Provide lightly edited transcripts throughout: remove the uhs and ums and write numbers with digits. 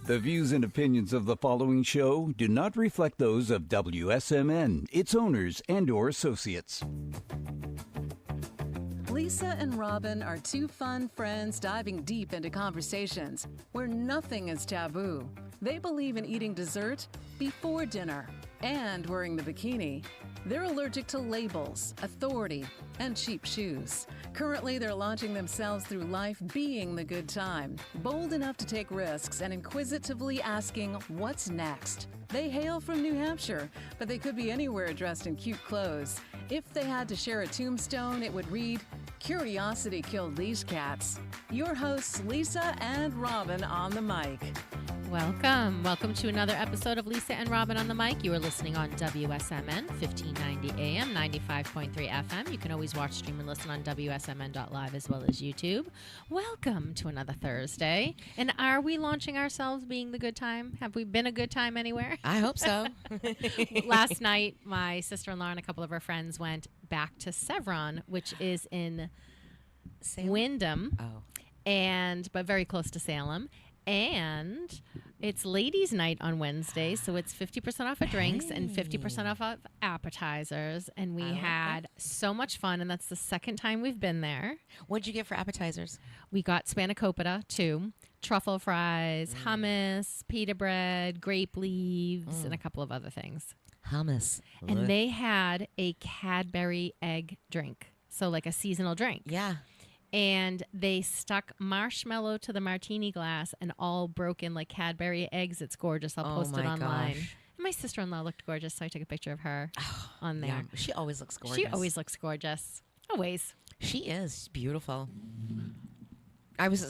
The views and opinions of the following show do not reflect those of WSMN, its owners, and/or associates. Lisa and Robin are two fun friends diving deep into conversations where nothing is taboo. They believe in eating dessert before dinner and wearing the bikini. They're allergic to labels, authority, and cheap shoes. Currently, they're launching themselves through life being the good time, bold enough to take risks and inquisitively asking, what's next? They hail from New Hampshire, but they could be anywhere dressed in cute clothes. If they had to share a tombstone, it would read, "Curiosity killed these cats." Your hosts, Lisa and Robin on the mic. Welcome to another episode of Lisa and Robin on the mic. You are listening on WSMN 1590 AM, 95.3 FM. You can always watch, stream, and listen on WSMN.live as well as YouTube. Welcome to another Thursday. And are we launching ourselves being the good time? Have we been a good time anywhere? I hope so. Last night, my sister-in-law and a couple of her friends went back to Sevron, which is in Wyndham, but very close to Salem. And it's ladies' night on Wednesday, so it's 50% off of drinks and 50% off of appetizers. And we had so much fun, and that's the second time we've been there. What'd you get for appetizers? We got spanakopita, too, truffle fries, hummus, pita bread, grape leaves, and a couple of other things. Hummus. And they had a Cadbury egg drink, so like a seasonal drink. Yeah. And they stuck marshmallow to the martini glass and all broken like Cadbury eggs. It's gorgeous. I'll post it online. Gosh. And my sister-in-law looked gorgeous, so I took a picture of her on there. Yeah. She always looks gorgeous. She always looks gorgeous. Always. She is beautiful.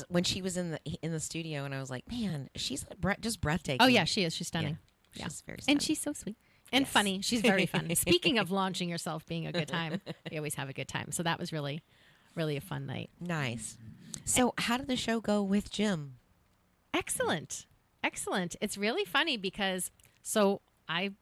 When she was in the studio, and I was like, man, she's just breathtaking. Oh yeah, she is. She's stunning. Yeah. She's very stunning. And she's so sweet. And funny. She's very funny. Speaking of launching yourself being a good time, we always have a good time. So that was really a fun night. Nice. So how did the show go with Jim? Excellent. It's really funny because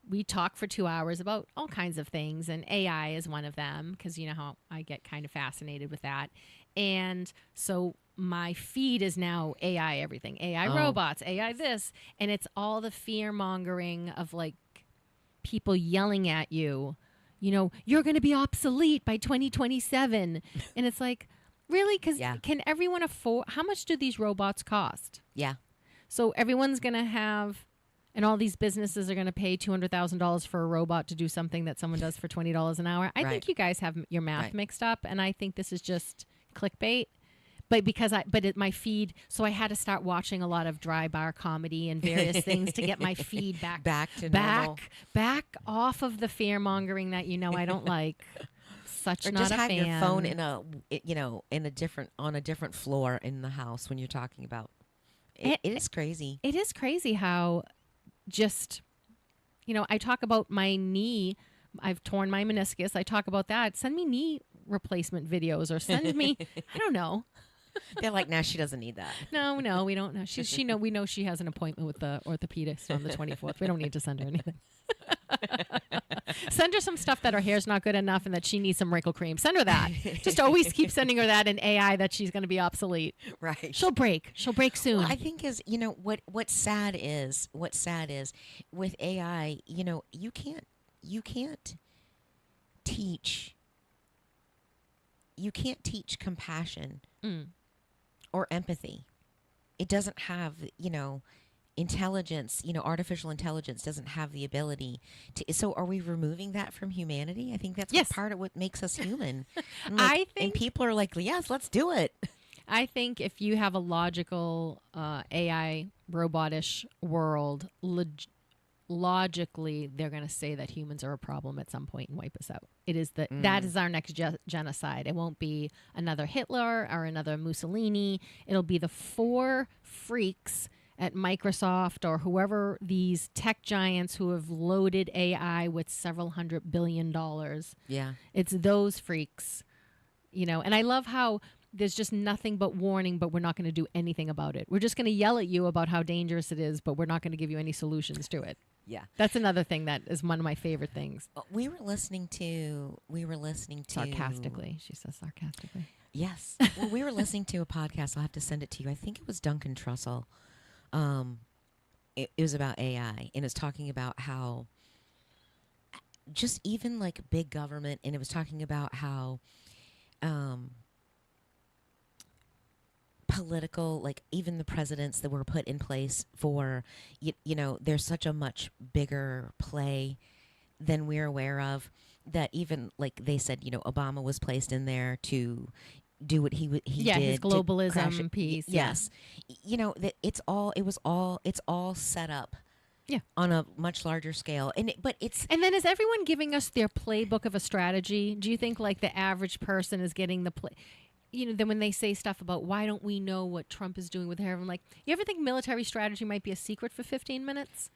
we talk for 2 hours about all kinds of things, and AI is one of them because you know how I get kind of fascinated with that. And so my feed is now AI everything, AI robots, AI this, and it's all the fear mongering of like people yelling at you. You know, you're going to be obsolete by 2027. And it's like, really? Because can everyone afford? How much do these robots cost? Yeah. So everyone's going to have, and all these businesses are going to pay $200,000 for a robot to do something that someone does for $20 an hour. I think you guys have your math mixed up, and I think this is just clickbait. But my feed, so I had to start watching a lot of dry bar comedy and various things to get my feed back to normal. Back off of the fear mongering that I don't like. Not a fan. Or just have your phone on a different floor in the house when you're talking about. It is crazy. It is crazy how just I talk about my knee. I've torn my meniscus. I talk about that. Send me knee replacement videos or send me I don't know. They're like, nah, she doesn't need that. No, we don't know. We know she has an appointment with the orthopedist on the 24th. We don't need to send her anything. Send her some stuff that her hair's not good enough and that she needs some wrinkle cream. Send her that. Just always keep sending her that in AI that she's going to be obsolete. Right. She'll break soon. Well, I think what's sad is with AI, you can't teach compassion or empathy. It doesn't have, intelligence, artificial intelligence doesn't have the ability to. So are we removing that from humanity? I think that's part of what makes us human. And people are like, yes, let's do it. I think if you have a logical AI robotish world, logically, they're going to say that humans are a problem at some point and wipe us out. It is that is our next genocide. It won't be another Hitler or another Mussolini. It'll be the 4 freaks at Microsoft or whoever, these tech giants who have loaded AI with several $100 billion. Yeah. It's those freaks, and I love how there's just nothing but warning, but we're not going to do anything about it. We're just going to yell at you about how dangerous it is, but we're not going to give you any solutions to it. Yeah. That's another thing that is one of my favorite things. We were listening to sarcastically. She says sarcastically. Yes. Well, we were listening to a podcast. I'll have to send it to you. I think it was Duncan Trussell. it was about AI, and it's talking about how just even like big government, and it was talking about how political, like even the presidents that were put in place for, you know, there's such a much bigger play than we're aware of, that even like they said, you know, Obama was placed in there to do what he did. His globalism piece. Yes. You know, that it's all set up. Yeah. On a much larger scale. And then is everyone giving us their playbook of a strategy? Do you think like the average person is getting the play? You know, then when they say stuff about why don't we know what Trump is doing with her, I'm like, you ever think military strategy might be a secret for 15 minutes?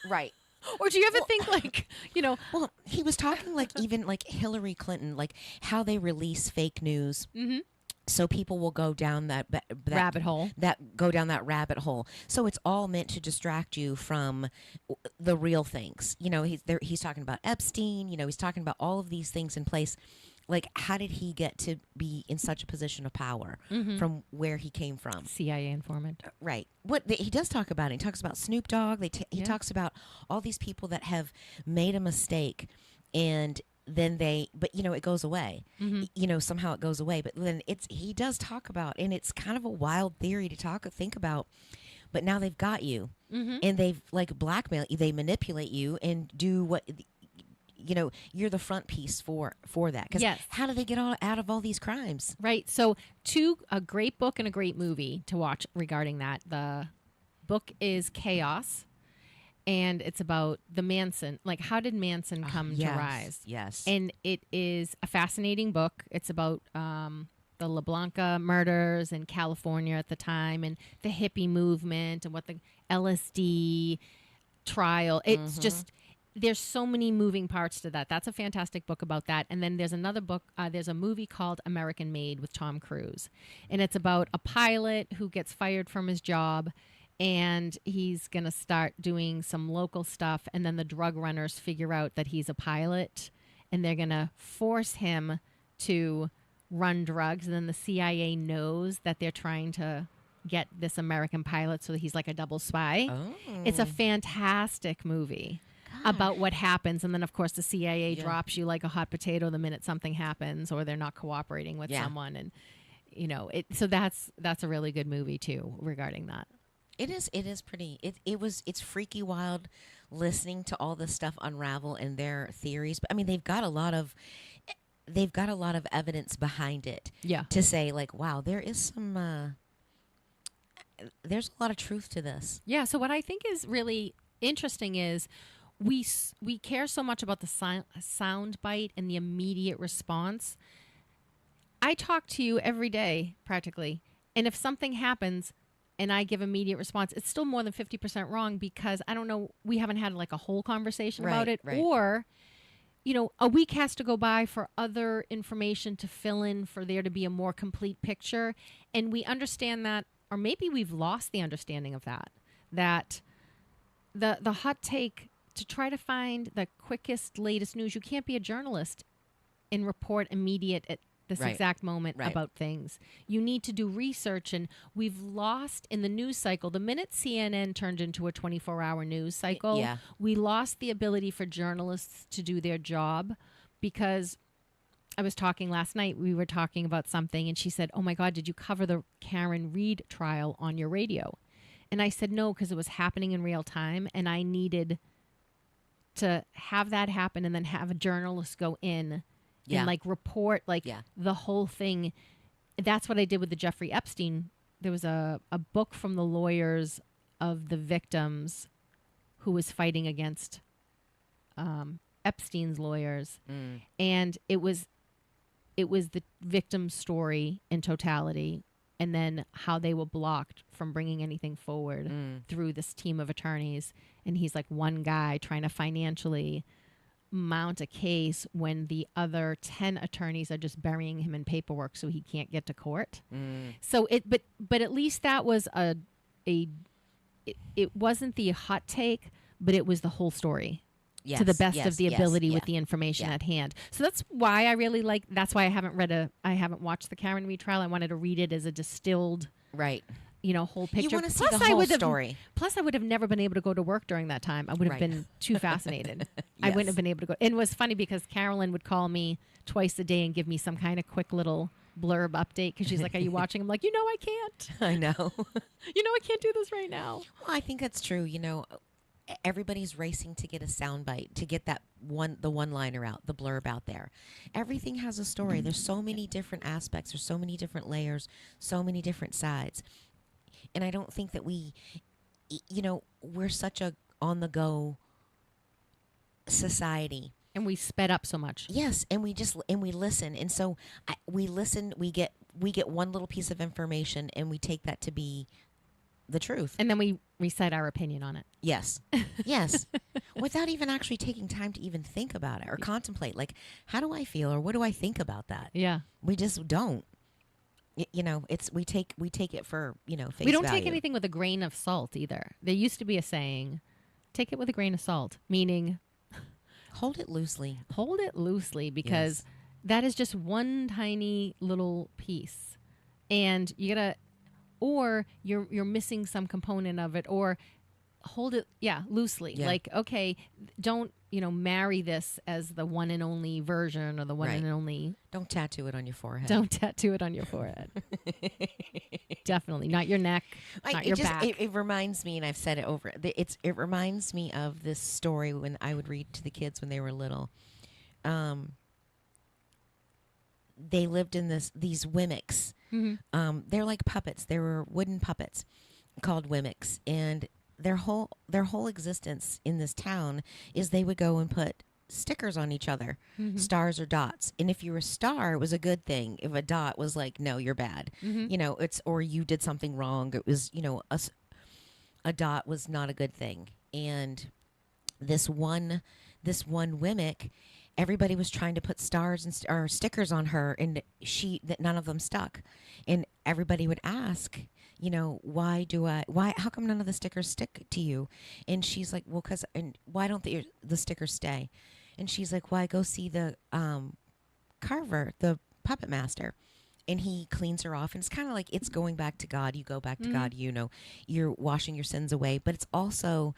Right. Or do you ever think like, you know? Well, he was talking like even like Hillary Clinton, like how they release fake news. Mm-hmm. So people will go down that rabbit hole. Go down that rabbit hole. So it's all meant to distract you from the real things. You know, he's talking about Epstein. You know, he's talking about all of these things in place. Like, how did he get to be in such a position of power from where he came from? CIA informant. Right. He does talk about it. He talks about Snoop Dogg. He talks about all these people that have made a mistake, and then but you know, it goes away. Mm-hmm. You know, somehow it goes away. But then he does talk about, and it's kind of a wild theory to think about. But now they've got you, and they've like blackmailed you. They manipulate you and do what. You know, you're the front piece for that. Because how do they get out of all these crimes? Right. So a great book and a great movie to watch regarding that. The book is Chaos, and it's about the Manson. Like, how did Manson come to rise? Yes. And it is a fascinating book. It's about the La Blanca murders in California at the time, and the hippie movement, and what the LSD trial. It's just... There's so many moving parts to that. That's a fantastic book about that. And then there's another book. There's a movie called American Made with Tom Cruise. And it's about a pilot who gets fired from his job, and he's going to start doing some local stuff. And then the drug runners figure out that he's a pilot, and they're going to force him to run drugs. And then the CIA knows that they're trying to get this American pilot so that he's like a double spy. Oh. It's a fantastic movie. About what happens, and then of course the CIA drops you like a hot potato the minute something happens, or they're not cooperating with someone, and you know it. So that's a really good movie too regarding that. It is pretty. It's freaky wild listening to all this stuff unravel and their theories. But I mean, they've got a lot of evidence behind it. Yeah. To say like, wow, there is some. There's a lot of truth to this. Yeah. So what I think is really interesting is. We care so much about the sound bite and the immediate response. I talk to you every day, practically, and if something happens and I give immediate response, it's still more than 50% wrong because I don't know, we haven't had like a whole conversation about it. Right. Or, you know, a week has to go by for other information to fill in for there to be a more complete picture. And we understand that, or maybe we've lost the understanding of that the hot take... To try to find the quickest, latest news, you can't be a journalist and report immediate at this exact moment about things. You need to do research, and we've lost in the news cycle. The minute CNN turned into a 24-hour news cycle, we lost the ability for journalists to do their job because I was talking last night. We were talking about something, and she said, "Oh, my God, did you cover the Karen Reed trial on your radio?" And I said, "No, because it was happening in real time, and I needed... to have that happen and then have a journalist go in and like report like the whole thing." That's what I did with the Jeffrey Epstein. There was a book from the lawyers of the victims who was fighting against Epstein's lawyers. And it was the victim's story in totality, and then how they were blocked from bringing anything forward through this team of attorneys. And he's like one guy trying to financially mount a case when the other 10 attorneys are just burying him in paperwork so he can't get to court. So but at least that was it wasn't the hot take, but it was the whole story. Yes, to the best of the ability with the information at hand. So that's why I really that's why I haven't watched the Karen Reed trial. I wanted to read it as a distilled whole picture. You want to see the whole story. Plus, I would have never been able to go to work during that time. I would have been too fascinated. I Yes. wouldn't have been able to go. And it was funny because Carolyn would call me twice a day and give me some kind of quick little blurb update because she's like, "Are you watching?" I'm like, I can't. I know. I can't do this right now. Well, I think that's true. Everybody's racing to get a soundbite, to get the one-liner out, the blurb out there. Everything has a story. There's so many different aspects. There's so many different layers, so many different sides. And I don't think that we're such a on-the-go society. And we sped up so much. Yes, and we listen. And so we listen, we get one little piece of information and we take that to be the truth. And then we recite our opinion on it. Yes. Yes. Without even actually taking time to even think about it or contemplate, like, how do I feel or what do I think about that? Yeah. We just don't. We take it for, face We don't value. take anything with a grain of salt either. There used to be a saying, take it with a grain of salt, meaning Hold it loosely. hold it loosely because that is just one tiny little piece. And you gotta, or you're missing some component of it, or hold it, loosely. Yeah. Like, okay, don't, marry this as the one and only version or the one and only. Don't tattoo it on your forehead. Don't tattoo it on your forehead. Definitely. Not your neck, not your back. It reminds me, and I've said it over, it reminds me of this story when I would read to the kids when they were little. They lived in these Wimmicks. Mm-hmm. They're like puppets. They were wooden puppets called Wimmicks. And their whole existence in this town is they would go and put stickers on each other, stars or dots. And if you were a star, it was a good thing. If a dot was like, no, you're bad. It's, or you did something wrong. It was, a dot was not a good thing. And this one Wimmick, everybody was trying to put stars and or stickers on her, and none of them stuck. And everybody would ask, how come none of the stickers stick to you? And she's like, well, and why don't the stickers stay? And she's like, well, I go see the carver, the puppet master, and he cleans her off. And it's kind of like, it's going back to God. You go back to God, you're washing your sins away. But it's also,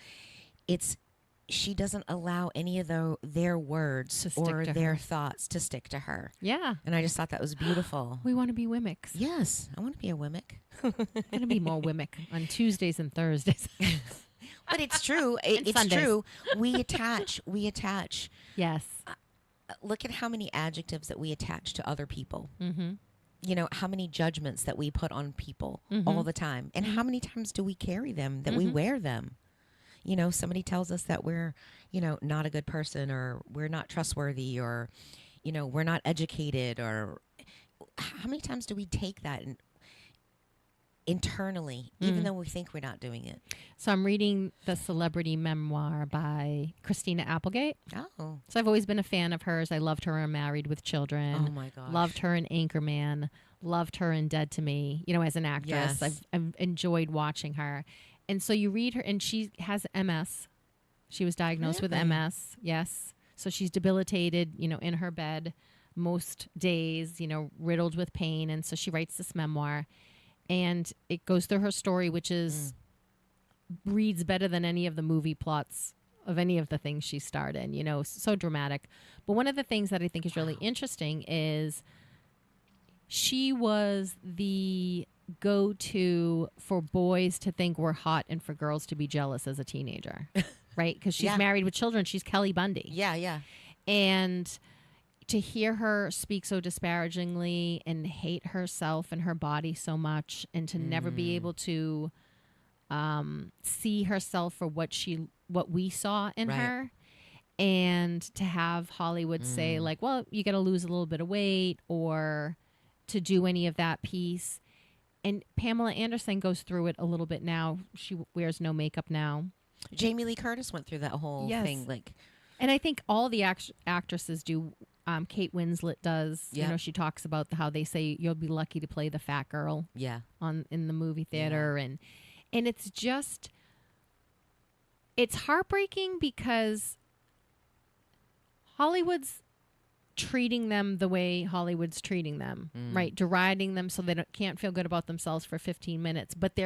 she doesn't allow any of their words or their thoughts to stick to her. Yeah. And I just thought that was beautiful. We want to be Wimmicks. Yes, I want to be a Wimmick. I'm going to be more Wimmick on Tuesdays and Thursdays. But it's true. It's Sundays. true. We attach. Yes. Look at how many adjectives that we attach to other people. Mm-hmm. How many judgments that we put on people all the time. And how many times do we carry them, that we wear them? Somebody tells us that we're, not a good person, or we're not trustworthy, or, we're not educated, or how many times do we take that internally, even though we think we're not doing it? So I'm reading the celebrity memoir by Christina Applegate. Oh. So I've always been a fan of hers. I loved her in Married with Children. Oh, my gosh. Loved her in Anchorman. Loved her in Dead to Me, as an actress. Yes. I've enjoyed watching her. And so you read her, and she has MS. She was diagnosed with MS, yes. So she's debilitated, in her bed most days, riddled with pain. And so she writes this memoir. And it goes through her story, which is reads better than any of the movie plots of any of the things she starred in, so dramatic. But one of the things that I think is really interesting is she was the go-to for boys to think we're hot and for girls to be jealous as a teenager, right? Because she's married with children. She's Kelly Bundy. Yeah. And to hear her speak so disparagingly and hate herself and her body so much, and to never be able to see herself for what we saw in her, and to have Hollywood say like, well, you got to lose a little bit of weight, or to do any of that piece. And Pamela Anderson goes through it a little bit now. She wears no makeup now. Jamie Lee Curtis went through that whole thing. And I think all the actresses do. Kate Winslet does. Yeah. She talks about how they say you'll be lucky to play the fat girl. Yeah. In the movie theater, and it's just, it's heartbreaking because Hollywood's treating them the way Hollywood's treating them, right? Deriding them so they can't feel good about themselves for 15 minutes. But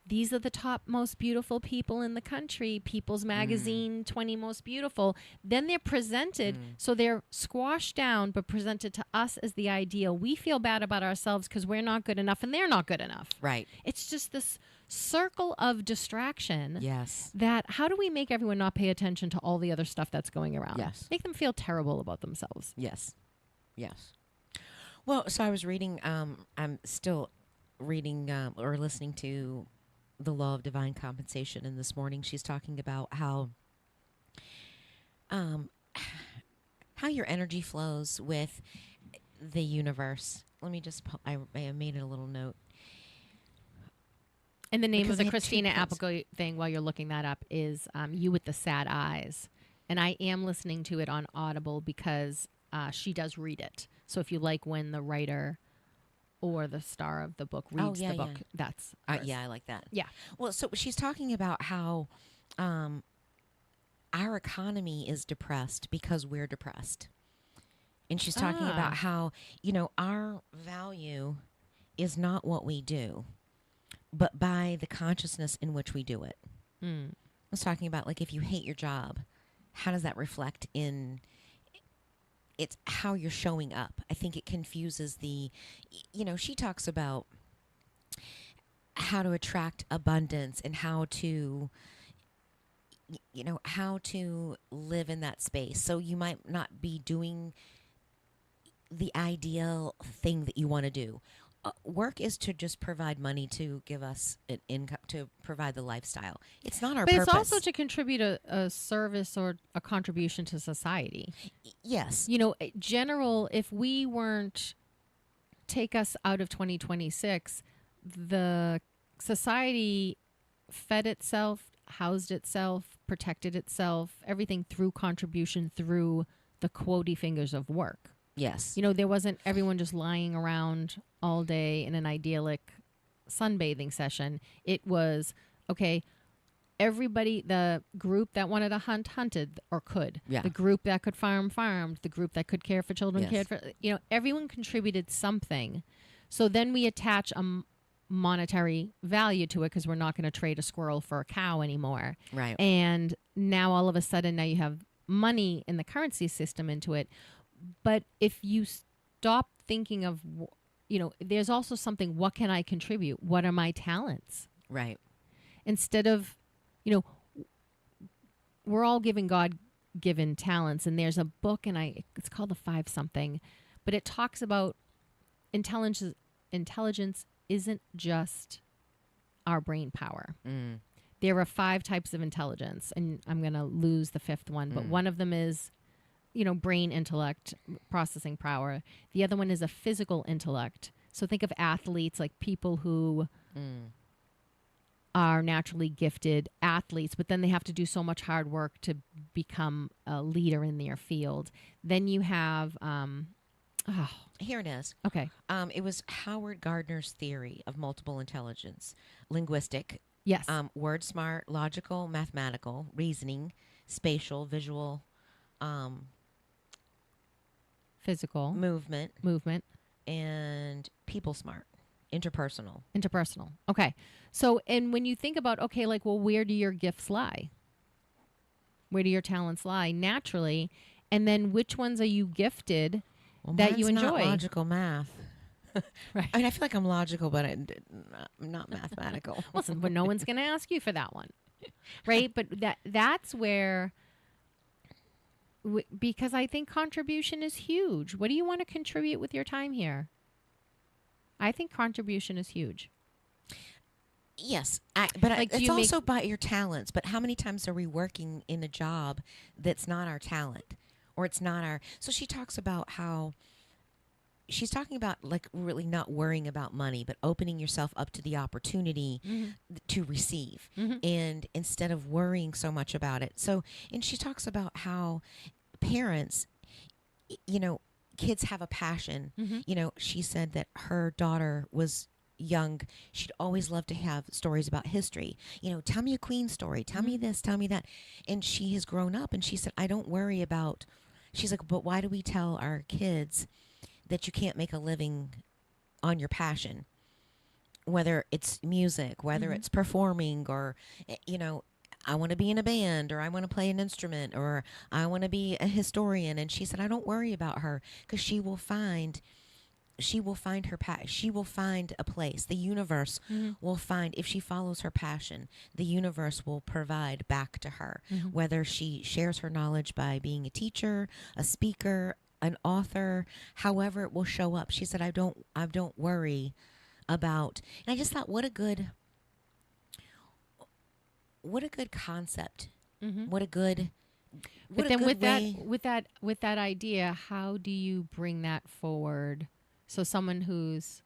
these are the top most beautiful people in the country, People's Magazine, 20 most beautiful. Then they're presented, so they're squashed down, but presented to us as the ideal. We feel bad about ourselves because we're not good enough and they're not good enough. Right. It's just this circle of distraction. Yes. That how do we make everyone not pay attention to all the other stuff that's going around? Yes. Make them feel terrible about themselves. Yes. Yes. Well, so I was reading, I'm still reading or listening to The Law of Divine Compensation, and this morning she's talking about how your energy flows with the universe. Let me just, I made a little note. And the name Because of the they have Christina two Applegate thing, while you're looking that up, is You with the Sad Eyes. And I am listening to it on Audible because she does read it. So if you like when the writer or the star of the book reads the book, that's hers. Yeah, I like that. Yeah. Well, so she's talking about how our economy is depressed because we're depressed. And she's talking about how, our value is not what we do, but by the consciousness in which we do it. I was talking about, like, if you hate your job, how does that reflect in... It's how you're showing up. I think it confuses she talks about how to attract abundance and how to live in that space. So you might not be doing the ideal thing that you want to do. Work is to just provide money to give us an income, to provide the lifestyle. It's not our purpose. But it's also to contribute a service or a contribution to society. Yes. If we weren't, take us out of 2026, the society fed itself, housed itself, protected itself, everything through contribution, through the quotey fingers of work. Yes. There wasn't everyone just lying around all day in an idyllic sunbathing session. It was, okay, everybody, the group that wanted to hunt, hunted or could. Yeah. The group that could farm, farmed. The group that could care for children, Yes. cared for, everyone contributed something. So then we attach a monetary value to it because we're not going to trade a squirrel for a cow anymore. Right. And now all of a sudden, now you have money in the currency system into it. But if you stop thinking of, there's also something, what can I contribute? What are my talents? Right. Instead of, we're all given God-given talents. And there's a book, and it's called The Five Something, but it talks about intelligence isn't just our brain power. There are 5 types of intelligence, and I'm going to lose the 5th one, but one of them is brain intellect, processing power. The other one is a physical intellect. So think of athletes, like people who are naturally gifted athletes, but then they have to do so much hard work to become a leader in their field. Then you have, Here it is. okay. It was Howard Gardner's theory of multiple intelligence. Linguistic. Yes. Word smart, logical, mathematical, reasoning, spatial, visual, Physical. movement, and people smart, interpersonal. Okay. So, and when you think about, okay, like, well, where do your gifts lie? Where do your talents lie? Naturally. And then which ones are you gifted that you mine's enjoy? Not logical math. Right. I mean, I feel like I'm logical, but I'm not mathematical. Listen, but no one's going to ask you for that one. Right? But that's where... because I think contribution is huge. What do you want to contribute with your time here? I think contribution is huge. Yes, but Like, do it's you make- also by your talents. But how many times are we working in a job that's not our talent, or it's not our? So she talks about how she's talking about, like, really not worrying about money, but opening yourself up to the opportunity to receive, and instead of worrying so much about it. So, and she talks about how parents, kids have a passion. She said that her daughter was young. She'd always loved to have stories about history. Tell me a queen story. Tell me this, tell me that. And she has grown up, and she said, I don't worry about she's like, but why do we tell our kids that you can't make a living on your passion? Whether it's music, whether it's performing, or, I want to be in a band, or I want to play an instrument, or I want to be a historian. And she said, I don't worry about her, because she will find her she will find a place. The universe will find, if she follows her passion, the universe will provide back to her, whether she shares her knowledge by being a teacher, a speaker, an author, however it will show up. She said, I don't worry about. And I just thought, what a good concept. What a good But then with that idea, how do you bring that forward? So someone who's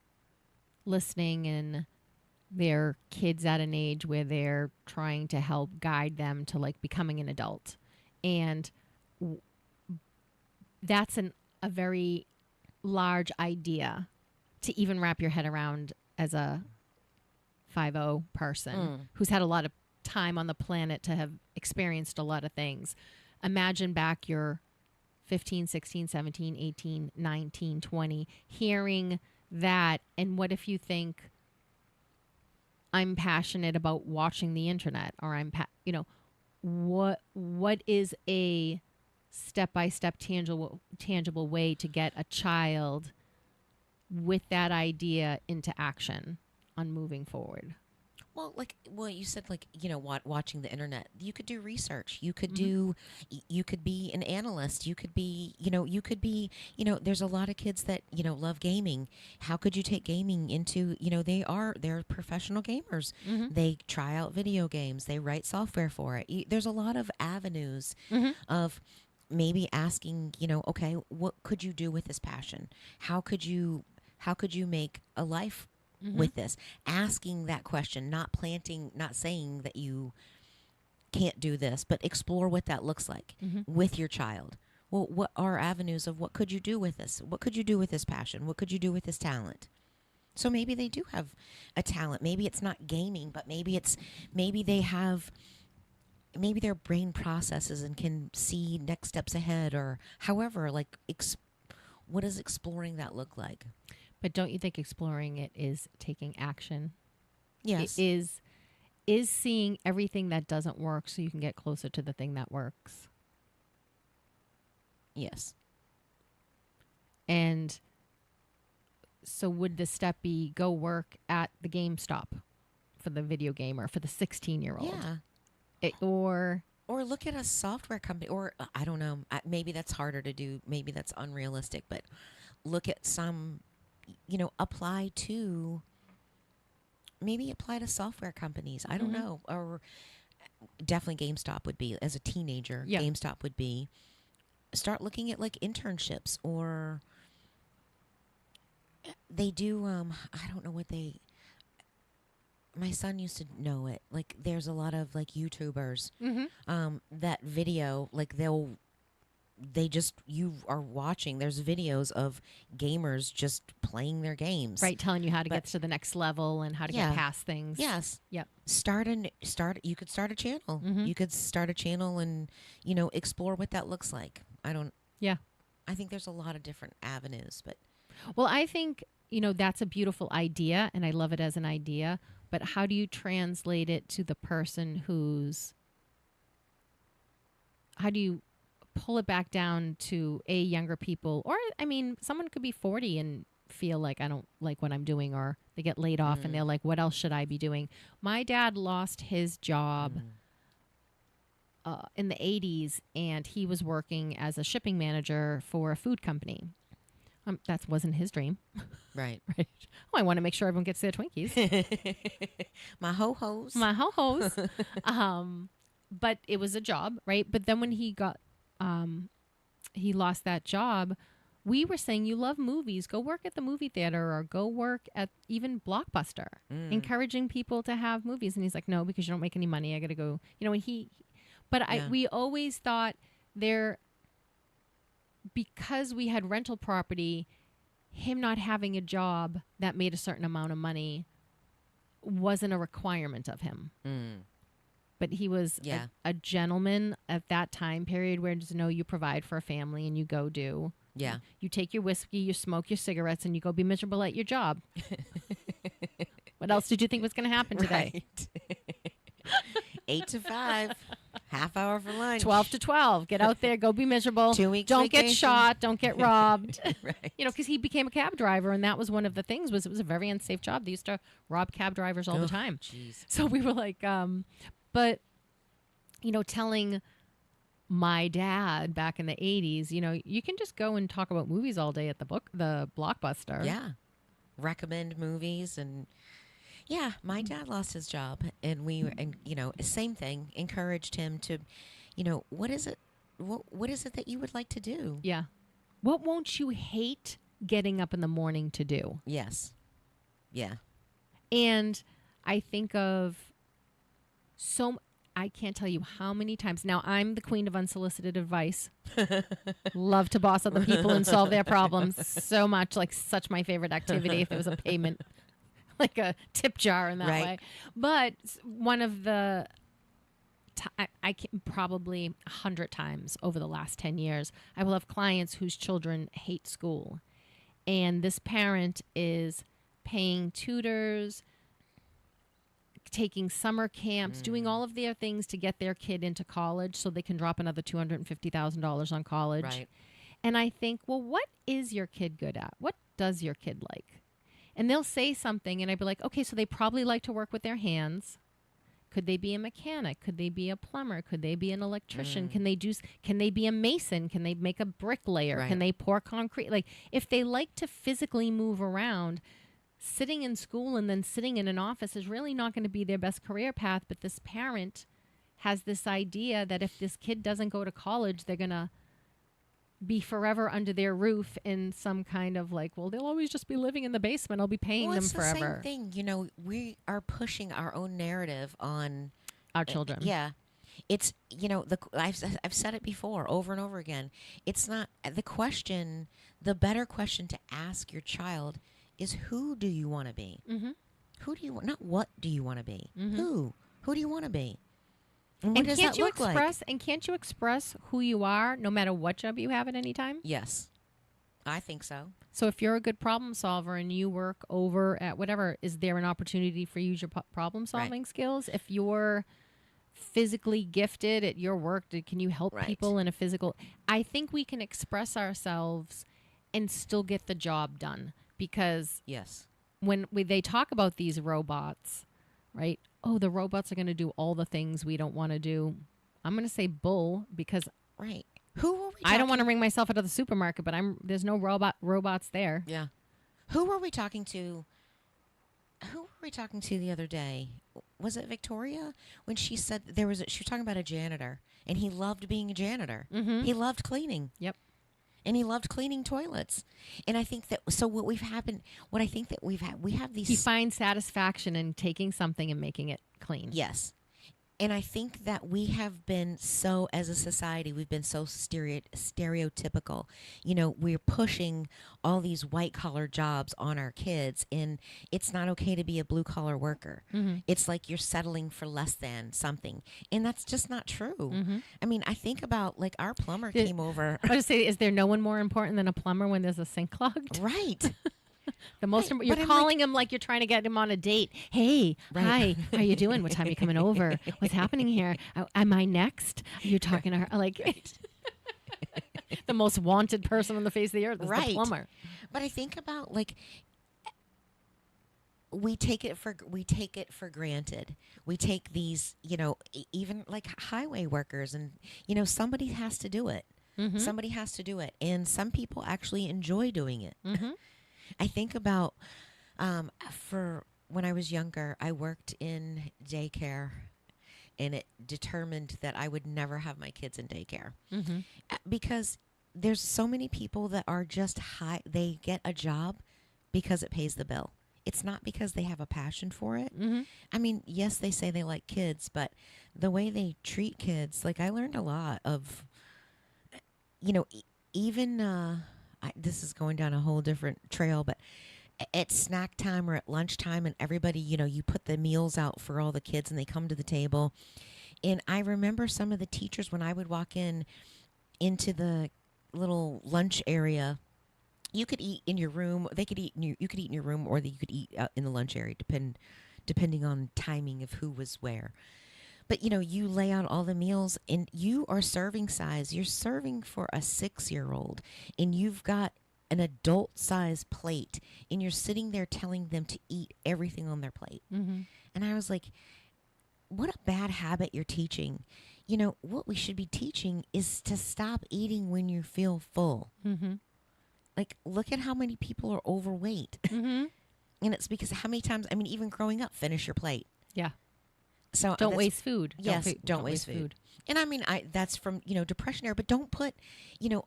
listening and their kids at an age where they're trying to help guide them to like becoming an adult, and that's a very large idea to even wrap your head around as a 50 person who's had a lot of time on the planet to have experienced a lot of things. Imagine back your 15, 16, 17, 18, 19, 20, hearing that. And what if you think, I'm passionate about watching the internet, or what is a step-by-step tangible way to get a child with that idea into action on moving forward? Well, you said, watching the internet. You could do research. You could you could be an analyst. You could be, there's a lot of kids that, love gaming. How could you take gaming into, they're professional gamers. They try out video games. They write software for it. There's a lot of avenues of maybe asking, okay, what could you do with this passion? How could you make a life with this? Asking that question, not saying that you can't do this, but explore what that looks like with your child. Well, what are avenues of what could you do with this? What could you do with this passion? What could you do with this talent? So maybe they do have a talent. Maybe it's not gaming, but maybe their brain processes and can see next steps ahead, or however, what does exploring that look like? But don't you think exploring it is taking action? Yes. It is seeing everything that doesn't work so you can get closer to the thing that works. Yes. And so would the step be go work at the GameStop for the video gamer, for the 16-year-old? Yeah. Or look at a software company, or I don't know, maybe that's harder to do. Maybe that's unrealistic, but look at some, apply to software companies. I don't know. Or definitely GameStop would be, as a teenager, GameStop would be. Start looking at internships, or they do, I don't know what my son used to know it. There's a lot of YouTubers that video, you are watching. There's videos of gamers just playing their games, right, telling you how to get to the next level and how to get past things. Yes. Yep. You could start a channel. You could start a channel and explore what that looks like. I think there's a lot of different avenues, but well, I think that's a beautiful idea, and I love it as an idea. But how do you translate it to the person how do you pull it back down to younger people? Or, someone could be 40 and feel like, I don't like what I'm doing, or they get laid off and they're like, what else should I be doing? My dad lost his job in the 80s, and he was working as a shipping manager for a food company. That wasn't his dream. Right. Right. Oh, I want to make sure everyone gets their Twinkies. My ho-hos. My ho-hos. But it was a job, right? But then when he lost that job, we were saying, you love movies, go work at the movie theater, or go work at even Blockbuster, encouraging people to have movies. And he's like, no, because you don't make any money. I got to go, and we always thought because we had rental property, him not having a job that made a certain amount of money wasn't a requirement of him. but he was Yeah. a gentleman at that time period where just know you provide for a family and you go do. Yeah. You take your whiskey, you smoke your cigarettes, and you go be miserable at your job. What else did you think was going to happen today? Right. 8 to 5, half hour for lunch. 12 to 12. Get out there, go be miserable. 2 weeks Don't get vacation. shot. Don't get robbed. Right. You know, because he became a cab driver, and that was one of the things. Was it was a very unsafe job. They used to rob cab drivers all the time. Jeez. So we were like, but you know, telling my dad back in the 80s, you know, you can just go and talk about movies all day at the Blockbuster. Yeah. Recommend movies and yeah, my dad lost his job and you know, same thing, encouraged him to, you know, what is it that you would like to do? Yeah. What won't you hate getting up in the morning to do? Yes. Yeah. And I think of I can't tell you how many times. Now, I'm the queen of unsolicited advice. Love to boss other people and solve their problems so much, like such my favorite activity if there was a payment, like a tip jar in that way. But one of the, I can probably 100 times over the last 10 years, I will have clients whose children hate school. And this parent is paying tutors, taking summer camps, doing all of their things to get their kid into college so they can drop another $250,000 on college. Right. And I think, well, what is your kid good at? What does your kid like? And they'll say something and I'd be like, okay, so they probably like to work with their hands. Could they be a mechanic? Could they be a plumber? Could they be an electrician? Can they be a mason? Can they make a bricklayer? Right. Can they pour concrete? Like if they like to physically move around, sitting in school and then sitting in an office is really not going to be their best career path. But this parent has this idea that if this kid doesn't go to college, they're going to be forever under their roof in some kind of like, well, they'll always just be living in the basement. I'll be paying them forever. It's the same thing. You know, we are pushing our own narrative on Our children. Yeah. It's, you know, I've said it before over and over again. It's not the better question to ask your child is who do you want to be? Mm-hmm. Who do you want? Not what do you want to be? Mm-hmm. Who do you want to be? And what And does can't that you look like? And can't you express who you are no matter what job you have at any time? Yes, I think so. So if you're a good problem solver and you work over at whatever, is there an opportunity for you to use your problem solving skills? If you're physically gifted at your work, can you help people in a physical? I think we can express ourselves and still get the job done. Because Yes. when they talk about these robots, right? Oh, the robots are going to do all the things we don't want to do. I'm going to say bull because Right. Who were we I don't talking- want to ring myself out of the supermarket, but there's no robots there. Yeah. Who were we talking to? Who were we talking to the other day? Was it Victoria? When she said she was talking about a janitor and he loved being a janitor. Mm-hmm. He loved cleaning. Yep. And he loved cleaning toilets. And I think that, so what I think that we have these. He finds satisfaction in taking something and making it clean. Yes. And I think that we have been so, as a society, we've been so stereotypical. You know, we're pushing all these white-collar jobs on our kids, and it's not okay to be a blue-collar worker. Mm-hmm. It's like you're settling for less than something. And that's just not true. Mm-hmm. I mean, I think about, like, our plumber came over. I was say, is there no one more important than a plumber when there's a sink clogged? Right. The most Right, you're but I'm calling him like you're trying to get him on a date. Hey, Right. hi, how you doing? What time are you coming over? What's happening here? Am I next? Are you talking to her? Like the most wanted person on the face of the earth is the plumber. But I think about like we take it for granted. We take these, you know, even like highway workers, and you know, somebody has to do it. Mm-hmm. Somebody has to do it, and some people actually enjoy doing it. Mm-hmm. I think about for when I was younger, I worked in daycare, and it determined that I would never have my kids in daycare Mm-hmm. because there's so many people that are just they get a job because it pays the bill. It's not because they have a passion for it. Mm-hmm. I mean, yes, they say they like kids, but the way they treat kids, like I learned a lot of, you know, even this is going down a whole different trail, but at snack time or at lunchtime and everybody, you know, you put the meals out for all the kids and they come to the table And I remember some of the teachers when I would walk into the little lunch area. You could eat in your room. They could eat you could eat in your room, or you could eat in the lunch area, depending on timing of who was where. But you lay out all the meals, and you are serving size. You're serving for a 6-year-old, and you've got an adult size plate, and you're sitting there telling them to eat everything on their plate. Mm-hmm. And I was like, what a bad habit you're teaching. What we should be teaching is to stop eating when you feel full. Mm-hmm. Like, look at how many people are overweight. Mm-hmm. And it's because how many times, even growing up, finish your plate. Yeah. So don't waste food. Yes, don't waste food. And that's from, depression era, but don't put,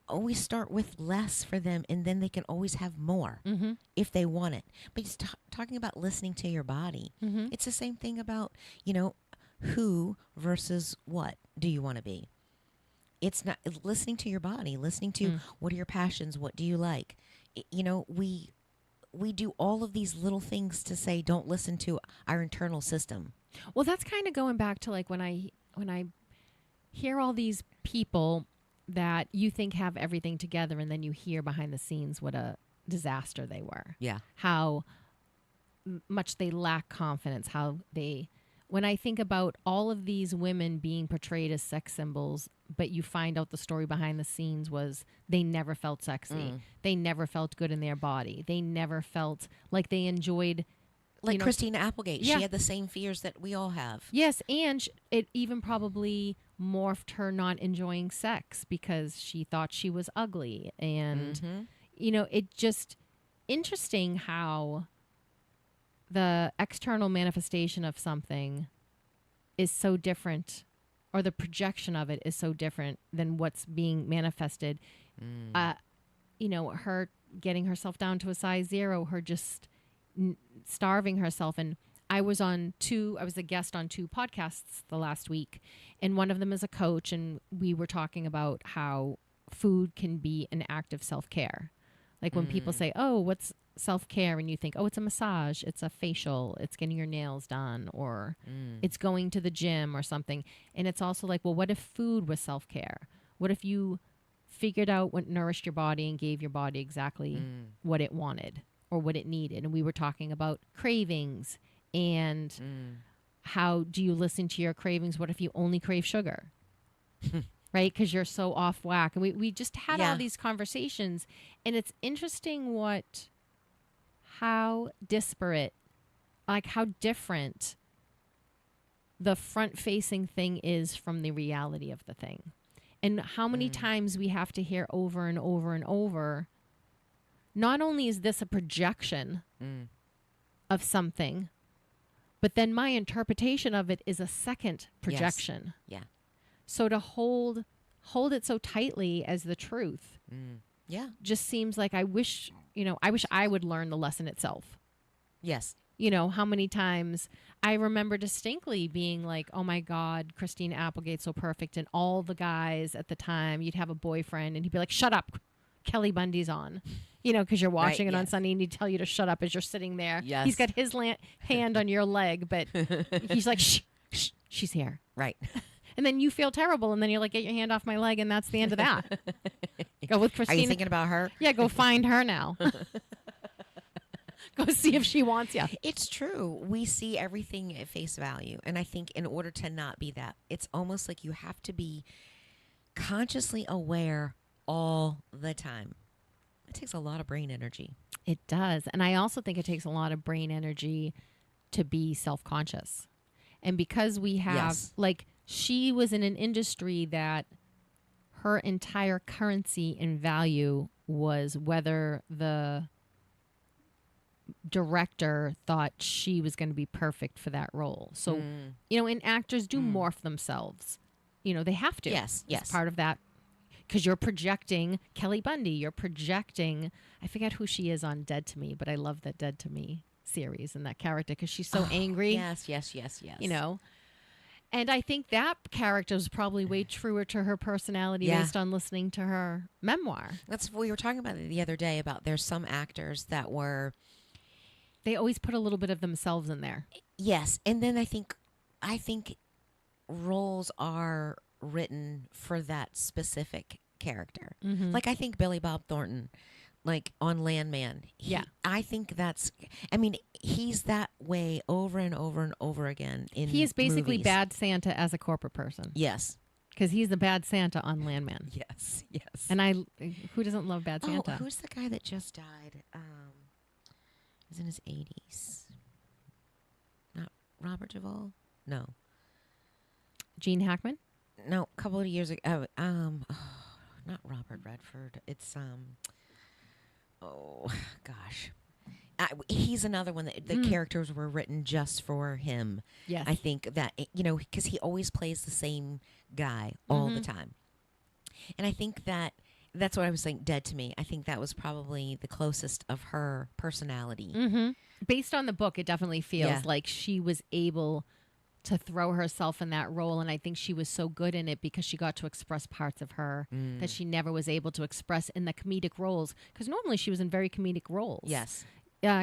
always start with less for them, and then they can always have more if they want it. But it's talking about listening to your body. Mm-hmm. It's the same thing about, who versus what do you want to be? It's not listening to your body, listening to what are your passions, what do you like? We do all of these little things to say, don't listen to our internal system. Well, that's kind of going back to like when I hear all these people that you think have everything together, and then you hear behind the scenes what a disaster they were. Yeah. How much they lack confidence, when I think about all of these women being portrayed as sex symbols, but you find out the story behind the scenes was they never felt sexy. They never felt good in their body. They never felt like they enjoyed. Like Christina Applegate. Yeah. She had the same fears that we all have. Yes, and it even probably morphed her not enjoying sex because she thought she was ugly. And, it just interesting how the external manifestation of something is so different, or the projection of it is so different than what's being manifested. Her getting herself down to a size 0, her just starving herself. And I was a guest on 2 podcasts the last week, and one of them is a coach, and we were talking about how food can be an act of self-care. Like when people say, oh, what's self-care? And you think, oh, it's a massage, it's a facial, it's getting your nails done, or it's going to the gym or something. And it's also like, well, what if food was self-care? What if you figured out what nourished your body and gave your body exactly what it wanted or what it needed? And we were talking about cravings and how do you listen to your cravings? What if you only crave sugar? Right? Because you're so off whack. And we just had all these conversations, and it's interesting how disparate, like how different the front-facing thing is from the reality of the thing. And how many times we have to hear over and over and over, not only is this a projection of something, but then my interpretation of it is a second projection. Yes. Yeah. So to hold it so tightly as the truth, just seems like I wish I would learn the lesson itself. Yes. How many times I remember distinctly being like, oh my God, Christina Applegate's so perfect. And all the guys at the time, you'd have a boyfriend and he'd be like, shut up, Kelly Bundy's on. Because you're watching it on Sunday, and he'd tell you to shut up as you're sitting there. Yes. He's got his hand on your leg, but he's like, shh, she's here. Right. And then you feel terrible, and then you're like, get your hand off my leg, and that's the end of that. Go with Christina. Are you thinking about her? Yeah, go find her now. Go see if she wants you. It's true. We see everything at face value. And I think in order to not be that, it's almost like you have to be consciously aware all the time. It takes a lot of brain energy. It does. And I also think it takes a lot of brain energy to be self-conscious. And because we have, she was in an industry that her entire currency and value was whether the director thought she was going to be perfect for that role. So, and actors do morph themselves. They have to. Yes. It's part of that. Because you're projecting Kelly Bundy. You're projecting, I forget who she is on Dead to Me, but I love that Dead to Me series and that character because she's so angry. Yes. And I think that character was probably way truer to her personality based on listening to her memoir. That's what we were talking about the other day about there's some actors that were... They always put a little bit of themselves in there. Yes. And then I think roles are written for that specific character. Mm-hmm. Like I think Billy Bob Thornton, like on Landman. I think that's. I mean, he's that way over and over and over again in. He is basically movies. Bad Santa as a corporate person. Yes. Because he's the Bad Santa on Landman. Yes. Yes. And who doesn't love Bad Santa? Oh, who's the guy that just died? He's in his 80s. Not Robert Duvall? No. Gene Hackman? No, a couple of years ago. Not Robert Redford. It's oh gosh. He's another one that the characters were written just for him. Yes. I think that, because he always plays the same guy all the time. And I think that's what I was saying, Dead to Me. I think that was probably the closest of her personality. Mm-hmm. Based on the book, it definitely feels like she was able to throw herself in that role. And I think she was so good in it because she got to express parts of her that she never was able to express in the comedic roles. Because normally she was in very comedic roles. Yes.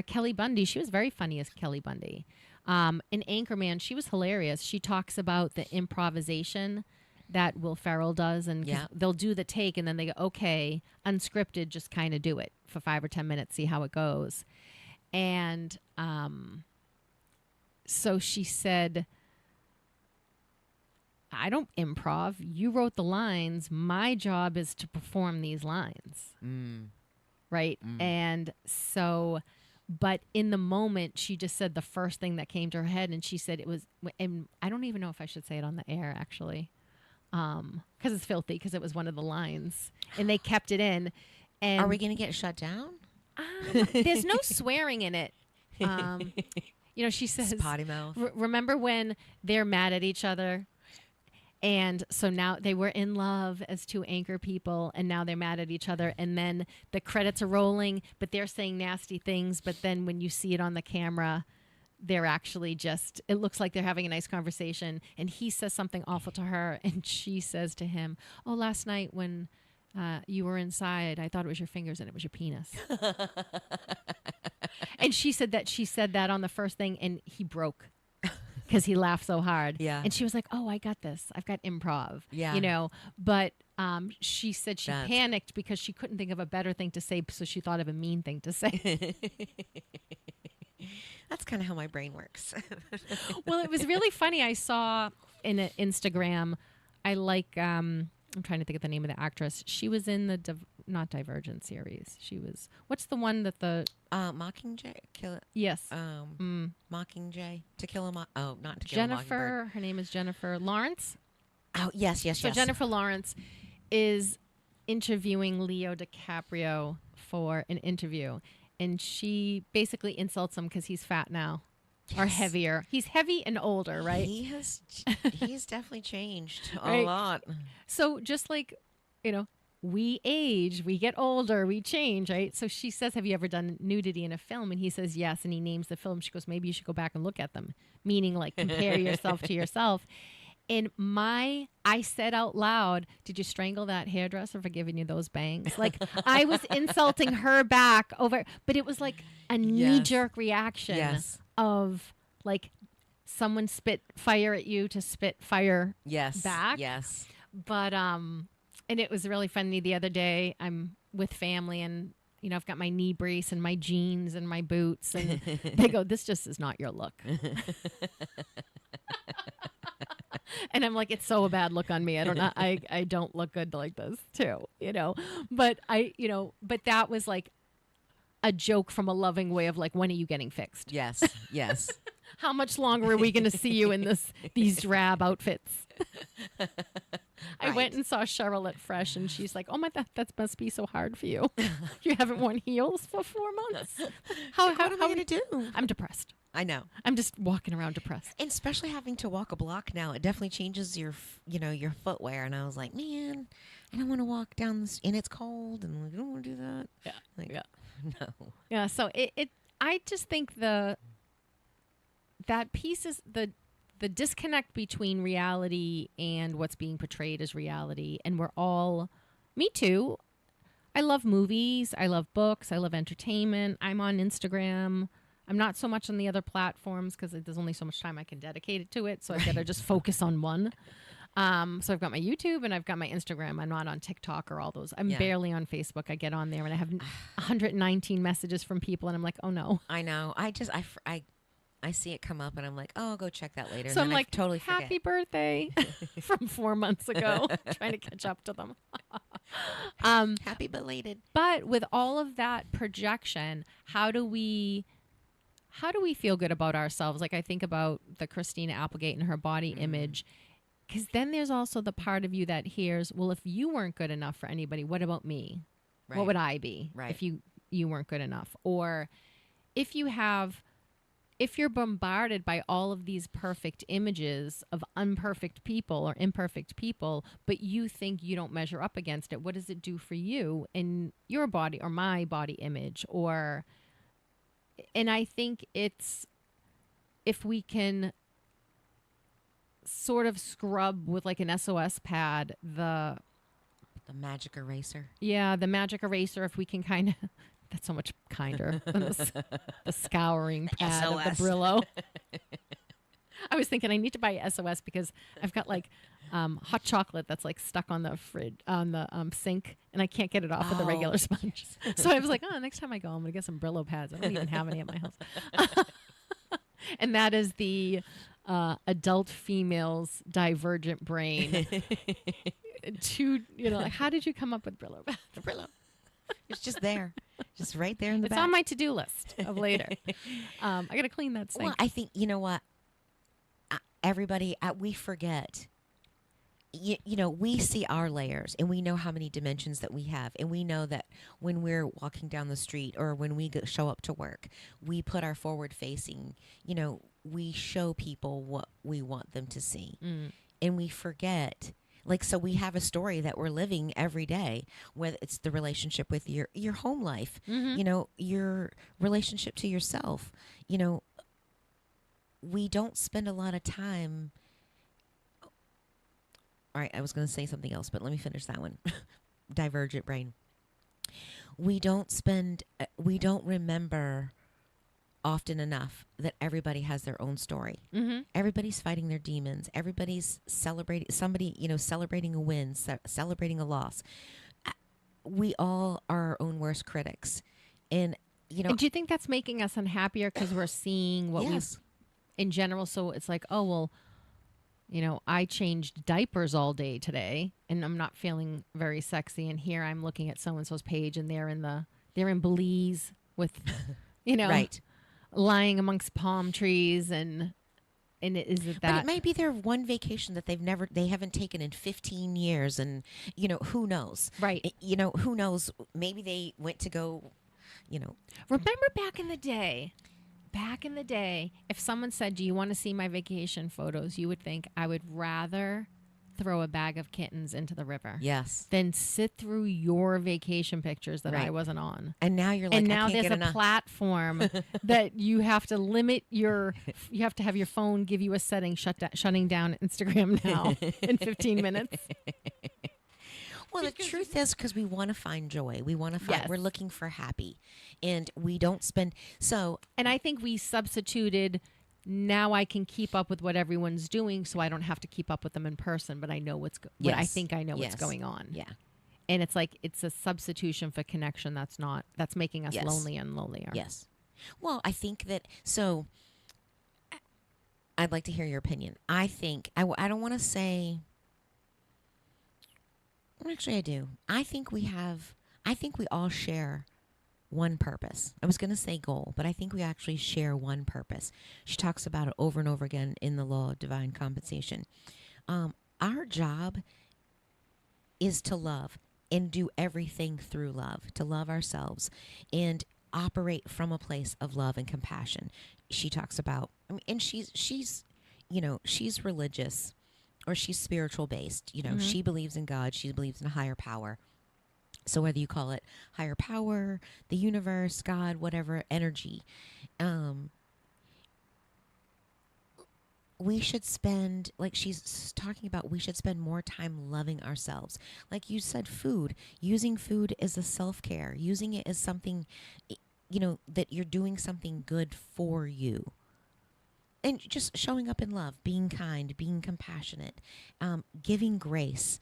Kelly Bundy, she was very funny as Kelly Bundy. In Anchorman, she was hilarious. She talks about the improvisation that Will Ferrell does, and they'll do the take, and then they go, okay, unscripted, just kind of do it for 5 or 10 minutes, see how it goes. And so she said, I don't improv. You wrote the lines. My job is to perform these lines. Right? And so... But in the moment, she just said the first thing that came to her head, and she said it was, and I don't even know if I should say it on the air, actually, because it's filthy, because it was one of the lines, and they kept it in. And are we going to get shut down? There's no swearing in it. She says, potty mouth. Remember when they're mad at each other? And so now they were in love as two anchor people, and now they're mad at each other. And then the credits are rolling, but they're saying nasty things. But then when you see it on the camera, they're actually it looks like they're having a nice conversation. And he says something awful to her, and she says to him, oh, last night when you were inside, I thought it was your fingers and it was your penis. And she said that on the first thing, and he broke. Because he laughed so hard. Yeah. And she was like, oh, I got this. I've got improv. Yeah. But she said she panicked because she couldn't think of a better thing to say, so she thought of a mean thing to say. That's kind of how my brain works. Well, it was really funny. I saw in an Instagram, I'm trying to think of the name of the actress. She was in the not Divergent series. She was, what's the one that the Mockingjay, yes, Mockingjay, To Kill a not To Kill a Mockingbird. Jennifer. Her name is Jennifer Lawrence. Oh yes. So Jennifer Lawrence is interviewing Leo DiCaprio for an interview, and she basically insults him because he's fat now. Yes. Or heavier. He's heavy and older, right? He's definitely changed a lot. So just like, we age, we get older, we change, right? So she says, have you ever done nudity in a film? And he says, yes. And he names the film. She goes, maybe you should go back and look at them. Meaning like compare yourself to yourself. And I said out loud, did you strangle that hairdresser for giving you those bangs? Like I was insulting her back over, but it was like a knee-jerk reaction of like someone spit fire at you to spit fire back. Yes. But and it was really funny the other day. I'm with family and I've got my knee brace and my jeans and my boots, and they go, this just is not your look. And I'm like, it's so a bad look on me. I don't look good like this too, but but that was like a joke from a loving way of like, when are you getting fixed? Yes. Yes. How much longer are we going to see you in these drab outfits? I went and saw Cheryl at Fresh, and she's like, oh my, that must be so hard for you. You haven't worn heels for 4 months. What am I going to do? I'm depressed. I know. I'm just walking around depressed. And especially having to walk a block now, it definitely changes your footwear. And I was like, man, I don't want to walk down this, and it's cold, and I don't want to do that. Yeah. Like, yeah. No. Yeah. So I just think that piece is the disconnect between reality and what's being portrayed as reality. And we're all, me too. I love movies. I love books. I love entertainment. I'm on Instagram. I'm not so much on the other platforms because there's only so much time I can dedicate it to it. So I've got to just focus on one. So I've got my YouTube and I've got my Instagram. I'm not on TikTok or all those. I'm barely on Facebook. I get on there and I have 119 messages from people and I'm like, oh no. I know. I see it come up and I'm like, oh, I'll go check that later. So and I'm then like, I totally forget. happy birthday from 4 months ago, trying to catch up to them. Happy belated. But with all of that projection, how do we feel good about ourselves? Like I think about the Christina Applegate and her body image, because then there's also the part of you that hears, well, if you weren't good enough for anybody, what about me? Right. What would I be Right. if you weren't good enough? Or if you're bombarded by all of these perfect images of unperfect people or imperfect people, but you think you don't measure up against it, what does it do for you in your body or my body image? And I think it's, if we can sort of scrub with like an SOS pad, the magic eraser. Yeah, the magic eraser, if we can kind of, that's so much kinder than the scouring pad of the Brillo. I was thinking I need to buy SOS because I've got like hot chocolate that's like stuck on the fridge, on the sink, and I can't get it off with the regular sponge. So I was like, oh, next time I go, I'm going to get some Brillo pads. I don't even have any at my house. And that is the adult female's divergent brain. Like, how did you come up with Brillo pads? Brillo. It's just there. Just right there in the back. It's on my to-do list of later. I got to clean that sink. Well, I think, you know what? Everybody, we forget. We see our layers and we know how many dimensions that we have. And we know that when we're walking down the street or when we show up to work, we put our forward facing, we show people what we want them to see. And we forget. So we have a story that we're living every day, whether it's the relationship with your home life, your relationship to yourself. We don't spend a lot of time. All right, I was going to say something else, but let me finish that one. Divergent brain. We don't remember often enough that everybody has their own story. Everybody's fighting their demons. Everybody's celebrating celebrating a win, celebrating a loss. We all are our own worst critics. And, and do you think that's making us unhappier because we're seeing what we in general? So it's like, oh, well, I changed diapers all day today and I'm not feeling very sexy. And here I'm looking at so-and-so's page and they're in Belize with, right. lying amongst palm trees and is it that? But it may be their one vacation that they haven't taken in 15 years, and who knows? Right. Who knows? Maybe they went to go. Remember back in the day, if someone said, "Do you want to see my vacation photos?" You would think I would rather throw a bag of kittens into the river. Yes. Than sit through your vacation pictures that I wasn't on. And now you're like, and now I can't there's get enough. Platform that you have to limit you have to have your phone give you a setting shutting down Instagram now in 15 minutes. Well, the truth is, because we want to find joy. We want to find, we're looking for happy. And we don't spend, And I think we substituted, now I can keep up with what everyone's doing, so I don't have to keep up with them in person, but I know what's I think I know what's going on. Yeah. And it's like, it's a substitution for connection that's making us lonely and lonelier. Yes. Well, I think that, I'd like to hear your opinion. I think, I don't want to say, actually I do. I think we all share one purpose. I was going to say goal, but I think we actually share one purpose. She talks about it over and over again in the law of divine compensation. Our job is to love and do everything through love, to love ourselves and operate from a place of love and compassion. She talks about, and she's religious or she's spiritual based. She believes in God. She believes in a higher power. So whether you call it higher power, the universe, God, whatever, energy, we should spend, like she's talking about, we should spend more time loving ourselves. Like you said, food, using food as a self-care, using it as something, that you're doing something good for you. And just showing up in love, being kind, being compassionate, giving grace,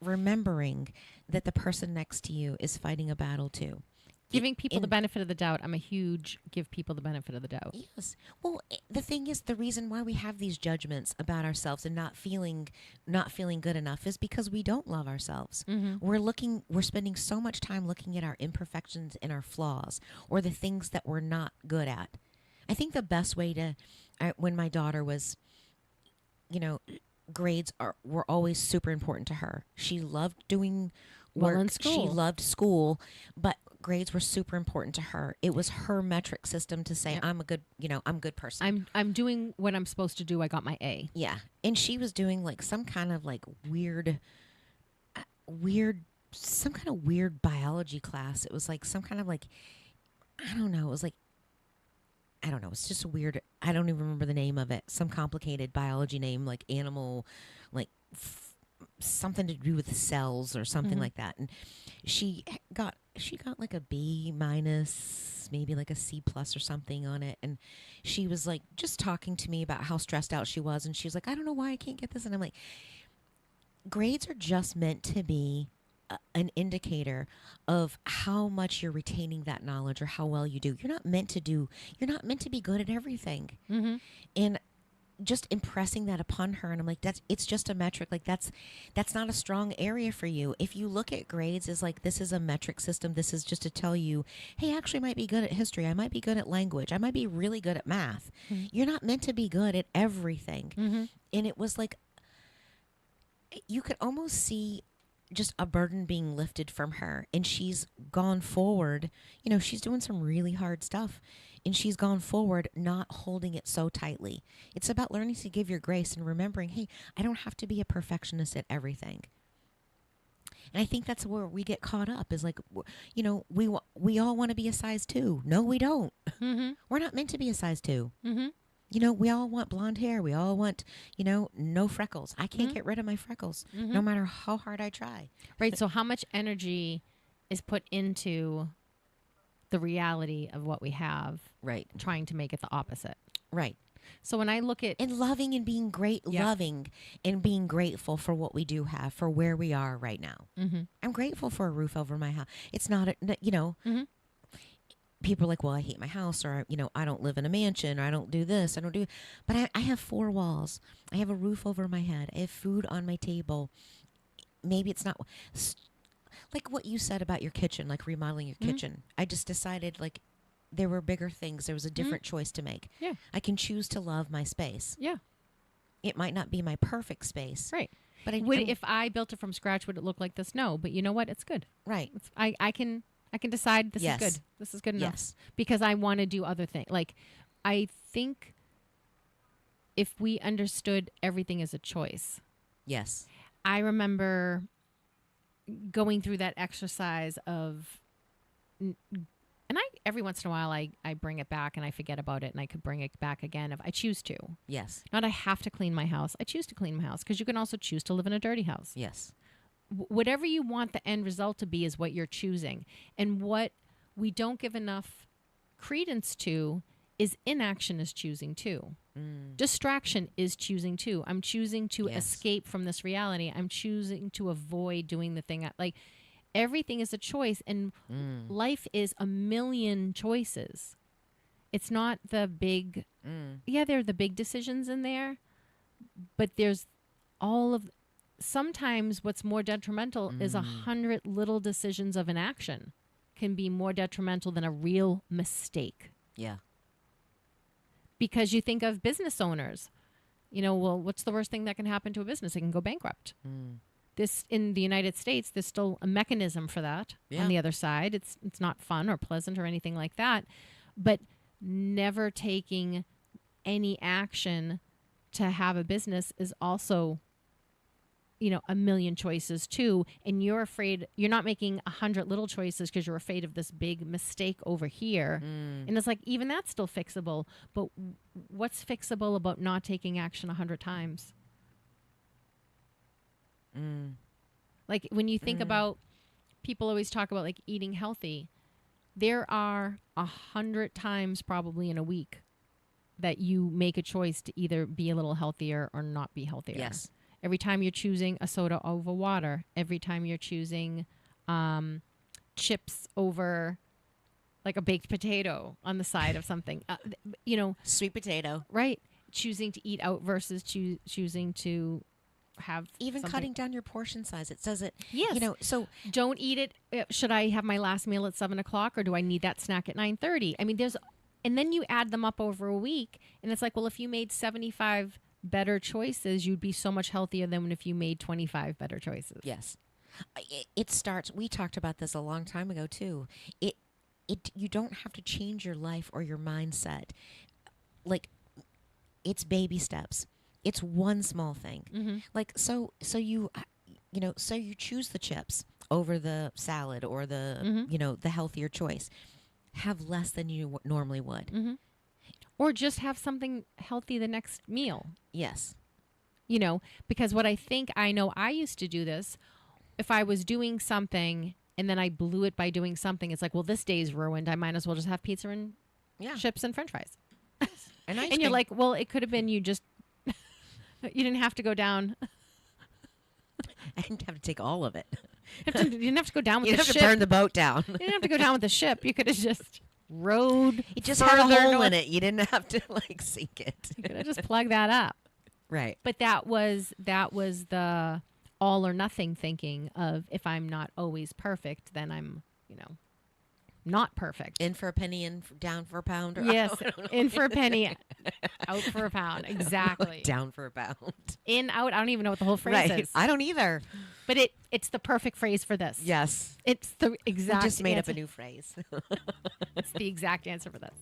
remembering that the person next to you is fighting a battle too. Giving people the benefit of the doubt. I'm a huge give people the benefit of the doubt. Yes. Well, the thing is, the reason why we have these judgments about ourselves and not feeling good enough is because we don't love ourselves. We're spending so much time looking at our imperfections and our flaws, or the things that we're not good at. I think the best way when my daughter was, grades were always super important to her. She loved doing work. Well, in school. She loved school, but grades were super important to her. It was her metric system to say, I'm a good person. I'm doing what I'm supposed to do. I got my A. Yeah. And she was doing like some kind of like weird biology class. It was like some kind of like, I don't know. It was like, I don't know. It's just weird. I don't even remember the name of it. Some complicated biology name, like animal, like something to do with cells or something like that. And she got like a B minus, maybe like a C plus or something on it. And she was like just talking to me about how stressed out she was. And she was like, I don't know why I can't get this. And I'm like, grades are just meant to be an indicator of how much you're retaining that knowledge or how well you do. You're not meant to be good at everything. And just impressing that upon her, and I'm like, it's just a metric. Like that's not a strong area for you. If you look at grades as like, this is a metric system, this is just to tell you, hey, I actually might be good at history, I might be good at language, I might be really good at math. You're not meant to be good at everything. And it was like, you could almost see just a burden being lifted from her, and she's gone forward. She's doing some really hard stuff, and she's gone forward not holding it so tightly. It's about learning to give your grace and remembering, hey, I don't have to be a perfectionist at everything. And I think that's where we get caught up, is like, we all want to be a size 2. No, we don't. We're not meant to be a size 2. We all want blonde hair. We all want, no freckles. I can't get rid of my freckles, no matter how hard I try. Right. So how much energy is put into the reality of what we have, right, trying to make it the opposite? Right. So when I look at... And loving and being loving and being grateful for what we do have, for where we are right now. I'm grateful for a roof over my house. It's not, people are like, well, I hate my house, or, I don't live in a mansion, or I don't do this, but I have 4 walls. I have a roof over my head. I have food on my table. Maybe it's not like what you said about your kitchen, like remodeling your kitchen. I just decided like there were bigger things. There was a different choice to make. Yeah. I can choose to love my space. Yeah. It might not be my perfect space. Right. But if I built it from scratch, would it look like this? No. But you know what? It's good. Right. I can decide this is good. This is good enough. Because I want to do other things. Like, I think if we understood everything as a choice. Yes. I remember going through that exercise of, and every once in a while I bring it back and I forget about it, and I could bring it back again if I choose to. Yes. Not I have to clean my house. I choose to clean my house, because you can also choose to live in a dirty house. Yes. Whatever you want the end result to be is what you're choosing. And what we don't give enough credence to is inaction is choosing too. Distraction is choosing too. I'm choosing to escape from this reality. I'm choosing to avoid doing the thing. Like, everything is a choice, and life is a million choices. It's not the big, there are the big decisions in there, but there's all of... Sometimes what's more detrimental is 100 little decisions of an action can be more detrimental than a real mistake. Yeah. Because you think of business owners, well, what's the worst thing that can happen to a business? It can go bankrupt. This, in the United States, there's still a mechanism for that. On the other side, it's not fun or pleasant or anything like that, but never taking any action to have a business is also, a million choices too. And you're afraid, you're not making 100 little choices because you're afraid of this big mistake over here. And it's like, even that's still fixable. But what's fixable about not taking action 100 times? Like, when you think about, people always talk about like eating healthy. there are 100 times probably in a week that you make a choice to either be a little healthier or not be healthier. Yes. Every time you're choosing a soda over water, every time you're choosing chips over like a baked potato on the side of something, Sweet potato. right? Choosing to eat out versus choosing to have Even something. cutting down your portion size. It says it. Yes. So Don't eat it. Should I have my last meal at 7:00 or do I need that snack at 9:30? I mean, and then you add them up over a week and it's like, well, if you made 75 better choices, you'd be so much healthier than if you made 25 better choices. yes, it starts. We talked about this a long time ago too. You don't have to change your life or your mindset. Like, it's baby steps. It's one small thing. Mm-hmm. Like, so you choose the chips over the salad or the the healthier choice. Have less than you normally would. Mm-hmm. Or just have something healthy the next meal. Yes. Because what I know I used to do this, if I was doing something and then I blew it by doing something, it's like, well, this day's ruined. I might as well just have pizza and chips and french fries. And you're like, well, it could have been you just, you didn't have to go down. I didn't have to take all of it. You didn't have to go down with You the didn't have ship. to burn the boat down. You didn't have to go down with the ship. You could have just rowed. It just had a further hole north. in it. You didn't have to sink it. You could have just plugged that up. Right. But that was the all or nothing thinking of, if I'm not always perfect, then I'm, not perfect. In for a penny, down for a pound. Or Yes, in for a penny, out for a pound. Exactly. Down for a pound. In, out. I don't even know what the whole phrase Right. is. I don't either. But it's the perfect phrase for this. Yes. It's the exact. We just made answer. up a new phrase. It's the exact answer for this.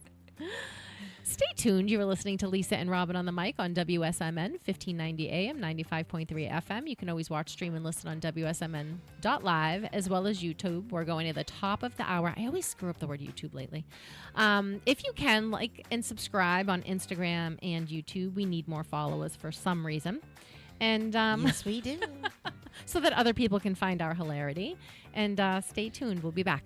Stay tuned. You were listening to Lisa and Robin on the mic on WSMN 1590 AM, 95.3 FM. You can always watch, stream, and listen on WSMN.live as well as YouTube. We're going to the top of the hour. I always screw up the word YouTube lately. If you can, like and subscribe on Instagram and YouTube. We need more followers for some reason. And Yes, we do. so that other people can find our hilarity. And stay tuned. We'll be back.